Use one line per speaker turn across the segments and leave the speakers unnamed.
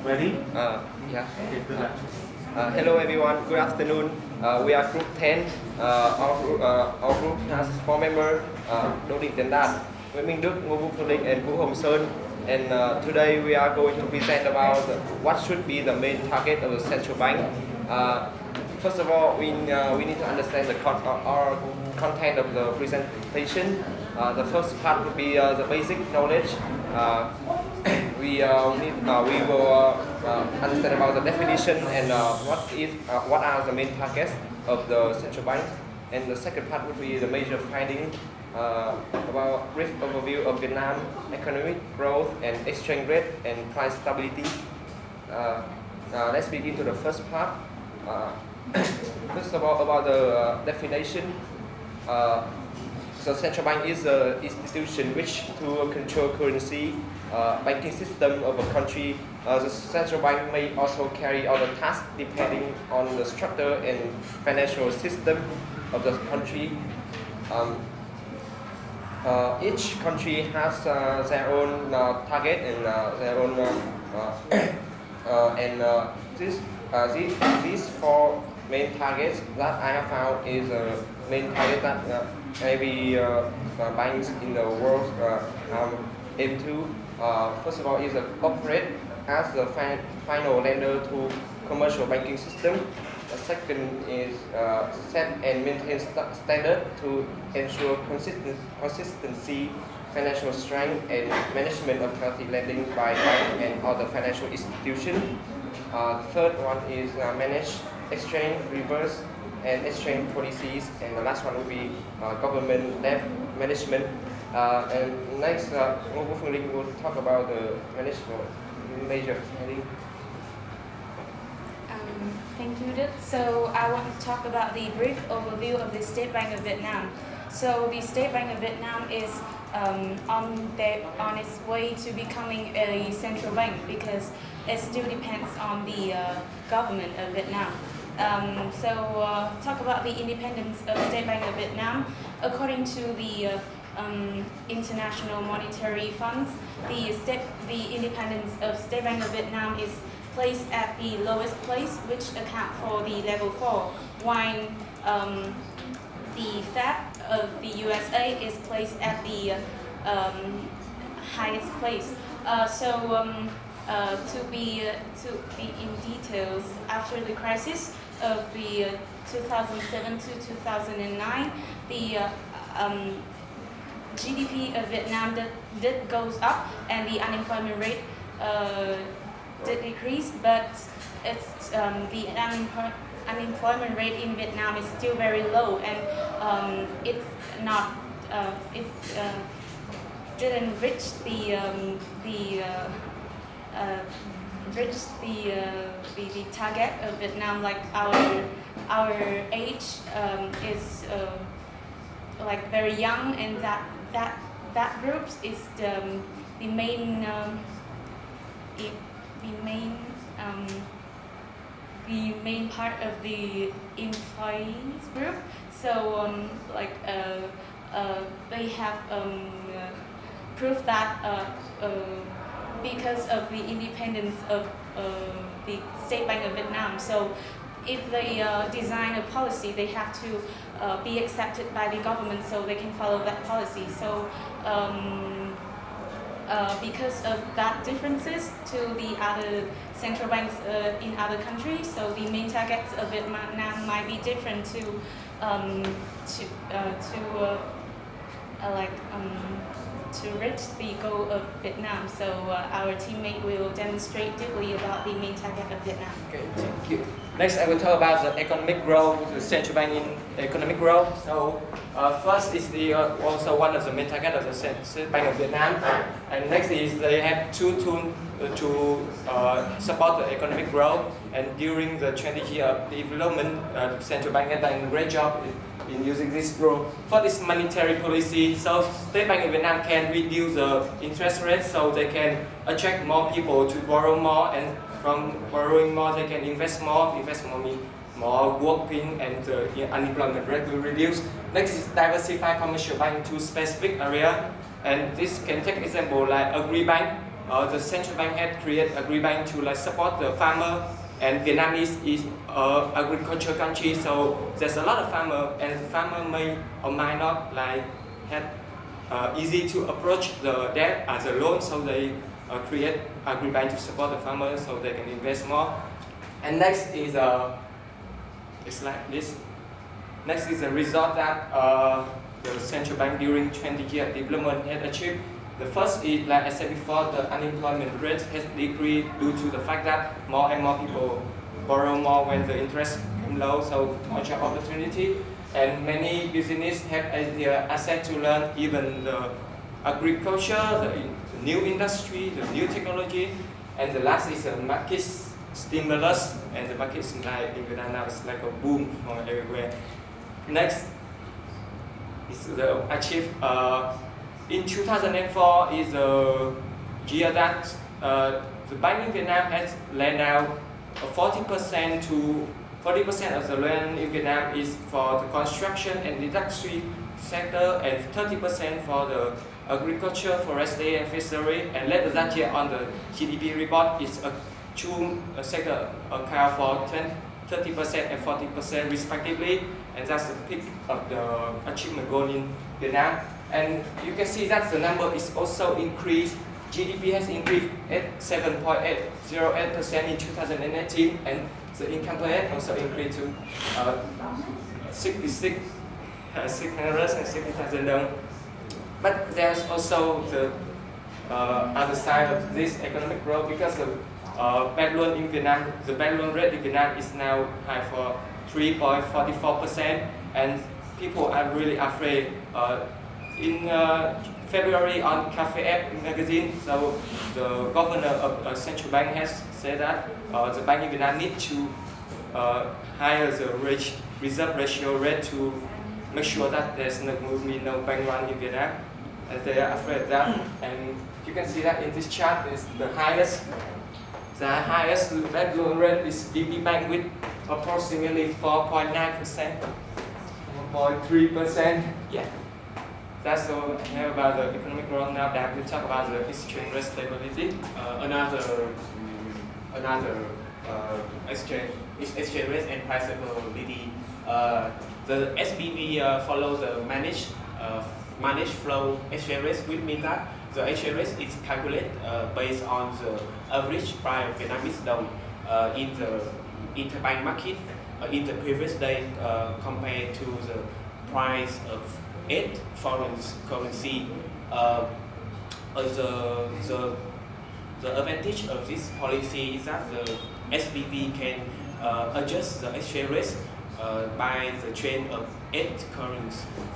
Ready?
Yeah.
Okay, good luck.
Hello everyone, good afternoon. We are group 10. Our group has 4 members, Dinh, Tien, Minh, Phuong, and Phuong. And today we are going to present about what should be the main target of the central bank. First of all, we need to understand the content of the presentation. The first part would be the basic knowledge. We will understand about the definition and what are the main targets of the central bank. And the second part would be the major finding about brief overview of Vietnam economic growth and exchange rate and price stability. Let's begin to the first part. First of all, about the definition. So central bank is an institution which to control currency, banking system of a country. The central bank may also carry out the tasks depending on the structure and financial system of the country. Each country has their own target and their own these 4 main targets that I have found is a main target that maybe banks in the world aim to. First of all, is operate as the final lender to commercial banking system. The second is set and maintain standard to ensure consistency, financial strength, and management of healthy lending by bank and other financial institutions. The third one is manage exchange, reverse, and exchange policies, and the last one will be government debt management. And next, Nguyen will talk about the management major finding.
Thank you, Đức. So I want to talk about the brief overview of the State Bank of Vietnam. So the State Bank of Vietnam is on its way to becoming a central bank because it still depends on the government of Vietnam. Talk about the independence of State Bank of Vietnam. According to the International Monetary Funds, the independence of State Bank of Vietnam is placed at the lowest place, which account for the level 4, while the Fed of the USA is placed at the highest place. To be in details, after the crisis of the 2007 to 2009, the GDP of Vietnam did goes up and the unemployment rate did decrease, but it's the unemployment rate in Vietnam is still very low, and it's not didn't reach the target of Vietnam. Like our age is like very young, and that group is the main part of the employees group. So they have proof that because of the independence of the State Bank of Vietnam. So if they design a policy, they have to be accepted by the government so they can follow that policy. So because of that differences to the other central banks in other countries, so the main targets of Vietnam might be different to reach the goal of Vietnam. So our teammate will demonstrate deeply about the main target of Vietnam.
Okay, thank you. Next, I will talk about the economic growth, the central bank in economic growth. So first is also one of the main targets of the Central Bank of Vietnam. And next is they have 2 tools to support the economic growth. And during the 20 years of development, the central bank has done a great job in using this rule. First is monetary policy. So State Bank of Vietnam can reduce the interest rate so they can attract more people to borrow more, and from borrowing more they can invest more. Invest more means more working, and the unemployment rate will reduce. Next is diversify commercial bank to specific area, and this can take example like Agribank the central bank had created agreement to like support the farmer, and Vietnam is agriculture country, so there's a lot of farmer, and the farmer may or might not like had easy to approach the debt as a loan, so they create agreement to support the farmers so they can invest more. And next is it's like this. Next is the result that the central bank during 20-year development had achieved. The first is, like I said before, the unemployment rate has decreased due to the fact that more and more people borrow more when the interest become low, so more job opportunity. And many businesses have their asset to learn, even the agriculture, the new industry, the new technology. And the last is the market stimulus, and the market is like in Vietnam now is like a boom from everywhere. Next is the achieve. In 2004 is the year that the bank in Vietnam has lent out 40% to 40% of the loan in Vietnam is for the construction and industry sector, and 30% for the agriculture, forestry, and fishery. And later that year on the GDP report is two sector account for 30% and 40% respectively, and that's the peak of the achievement goal in Vietnam. And you can see that the number is also increased. GDP has increased at 7.808% in 2018, and the income per head also increased to 660,000 dong. But there's also the other side of this economic growth, because the bank loan in Vietnam, the bank loan rate in Vietnam is now high for 3.44%, and people are really afraid. In February on Cafe App magazine, so the governor of central bank has said that the bank in Vietnam need to higher the reserve ratio rate to make sure that there's no bank run in Vietnam, and they are afraid of that. And you can see that in this chart is the highest bank loan rate is DB Bank with approximately 4.9%, 4.3%. Yeah. That's all I have about the economic growth. Now that we talk about the exchange rate stability.
Another exchange rate and price stability. The SBV follows the managed flow exchange rate, which means that the exchange rate is calculated based on the average price of Vietnamese đồng in the interbank market in the previous day compared to the price of 8 foreign currency. The advantage of this policy is that the SBV can adjust the exchange rate by the change of 8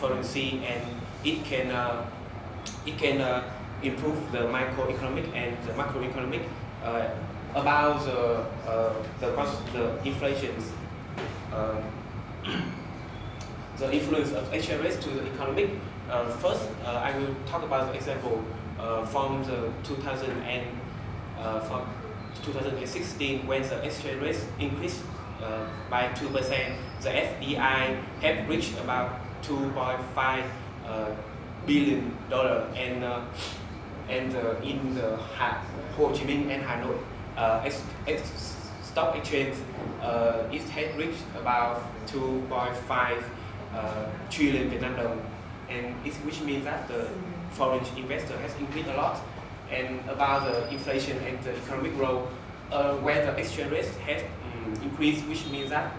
currency, and it can improve the microeconomic and the macroeconomic about the inflation. The influence of exchange rates to the economic. First, I will talk about the example from 2016 when the exchange rate increased by 2%. The FDI have reached about $2.5 billion, and in the Ho Chi Minh and Hanoi stock exchange it had reached about 2.5 trillion Vietnam dong, and which means that the foreign investor has increased a lot. And about the inflation and the economic growth, where the exchange rate has increased, which means that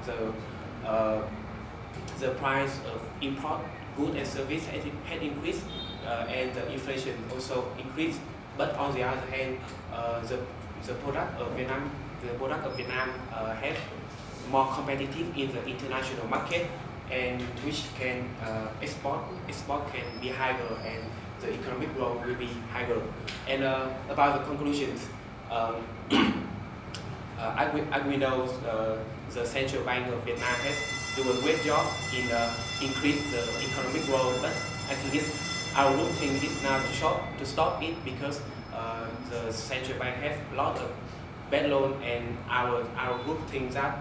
the price of import goods and service had increased, and the inflation also increased. But on the other hand, the product of Vietnam have more competitive in the international market, and which can export can be higher, and the economic growth will be higher. And about the conclusions, we know the Central Bank of Vietnam has done a great job in increase the economic growth, but I think our root thing is now to stop it, because the Central Bank has a lot of bad loan, and our group thinks that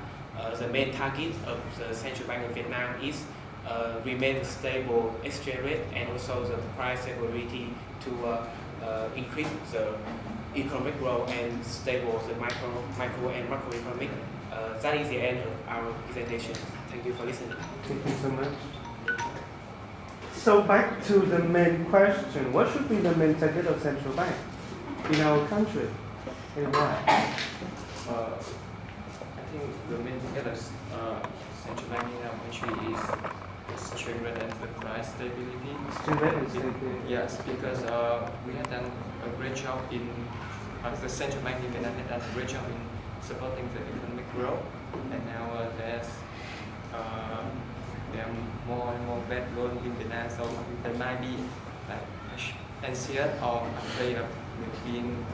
the main target of the Central Bank of Vietnam is remain stable exchange rate and also the price stability to increase the economic growth and stable the micro and macroeconomic. That is the end of our presentation. Thank you for listening.
Thank you so much. So back to the main question, what should be the main target of central bank in our country and why?
I think the main target of central bank in our country is exchange rate and the price stability.
Exchange rate and stability.
Yes, because we have done a great job in the central bank in Vietnam has done a great job in supporting the economic growth, and now there are more and more bad loans in Vietnam, so there might be like anxious or afraid of being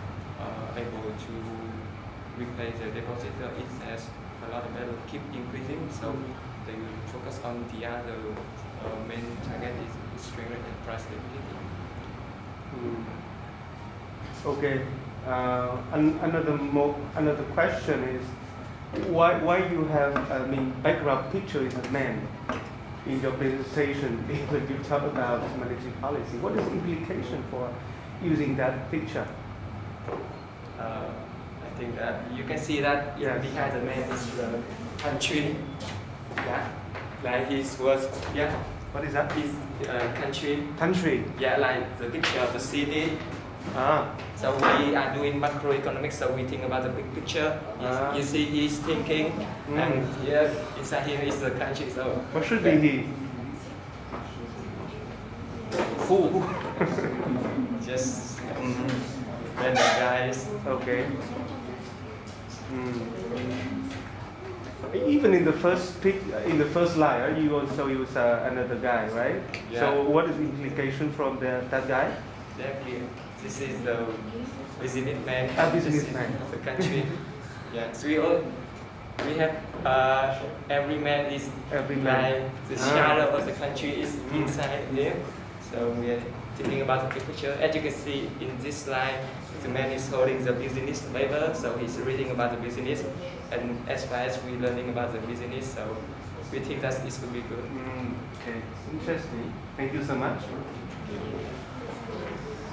able to replace the deposit. It has a lot of value keep increasing, so they will focus on the other main target is exchange rate and price stability.
Okay. Another question is why you have background picture is a man in your presentation when you talk about monetary policy. What is the implication for using that picture?
I think that you can see that behind the man is the country. Yeah, like his words. Yeah.
What is that?
His country.
Country.
Yeah, like the picture of the city.
Ah.
So we are doing macroeconomics, so we think about the big picture. You see he's thinking, and here inside him is the country. So
what should be he? Who?
Just random guys.
Okay. Even in the first line, you also use another guy, right?
Yeah.
So what is the implication from that guy?
Definitely, this is the businessman.
Businessman.
The country. Yeah. So we have every man is like the shadow of the country is inside him. So we are thinking about the big picture. As you can see in this slide, the man is holding the business paper, so he's reading about the business. And as far as we're learning about the business, so we think that this will be good.
โอเค interesting thank you so much
โอเค
Mm,
ครับ
okay.
ขอบคุณครับ
Even in the first